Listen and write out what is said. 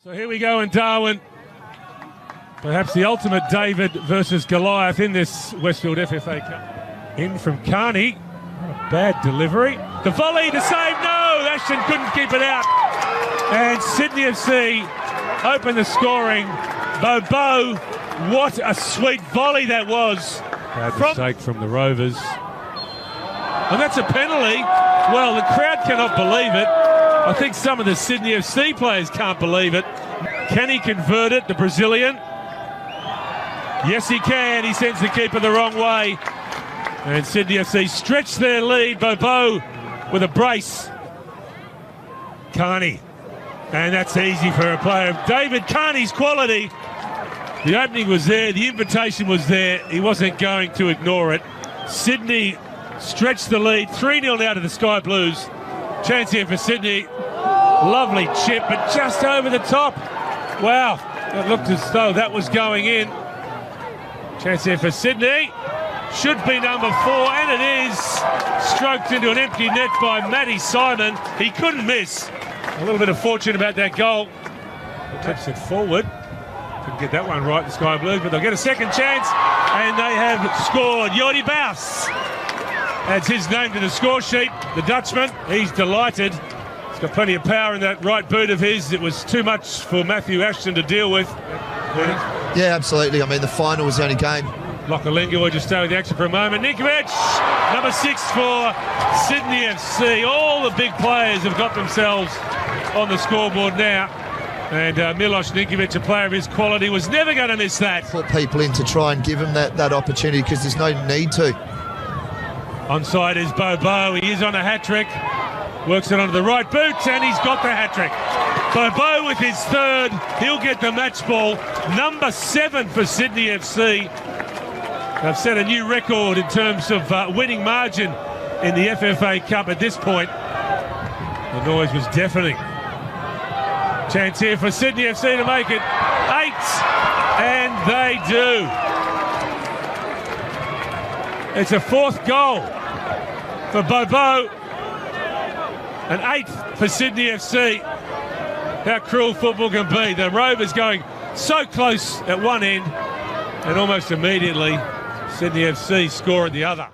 So here we go in Darwin. Perhaps the ultimate David versus Goliath in this Westfield FFA Cup. In from Carney. Not a bad delivery. The volley to save. No! Ashton couldn't keep it out. And Sydney FC open the scoring. Bobo, what a sweet volley that was. Bad mistake from the Rovers. And that's a penalty. Well, the crowd cannot believe it. I think some of the Sydney FC players can't believe it. Can he convert it, the Brazilian? Yes, he can. He sends the keeper the wrong way. And Sydney FC stretch their lead. Bobo with a brace. Carney. And that's easy for a player of David Carney's quality. The opening was there. The invitation was there. He wasn't going to ignore it. Sydney stretched the lead. 3-0 now to the Sky Blues. Chance here for Sydney. Lovely chip, but just over the top. Wow, it looked as though that was going in. Chance here for Sydney. Should be number 4, and it is. Stroked into an empty net by Matty Simon. He couldn't miss. A little bit of fortune about that goal. Tips it forward. Couldn't get that one right, the Sky Blues, but they'll get a second chance, and they have scored. Jordi Baus adds his name to the score sheet. The Dutchman, he's delighted. He's got plenty of power in that right boot of his. It was too much for Matthew Ashton to deal with. Yeah, absolutely. I mean, the final was the only game. Lockalinga will just stay with the action for a moment. Ninkovic, number 6 for Sydney FC. All the big players have got themselves on the scoreboard now. And Milos Ninkovic, a player of his quality, was never going to miss that. Put people in to try and give him that opportunity because there's no need to. Onside is Bobo. He is on a hat-trick. Works it onto the right boot, and he's got the hat-trick. Bobo with his third. He'll get the match ball. Number 7 for Sydney FC. They've set a new record in terms of winning margin in the FFA Cup at this point. The noise was deafening. Chance here for Sydney FC to make it 8, and they do. It's a 4th goal for Bobo, and 8th for Sydney FC. How cruel football can be. The Rovers going so close at one end, and almost immediately Sydney FC score at the other.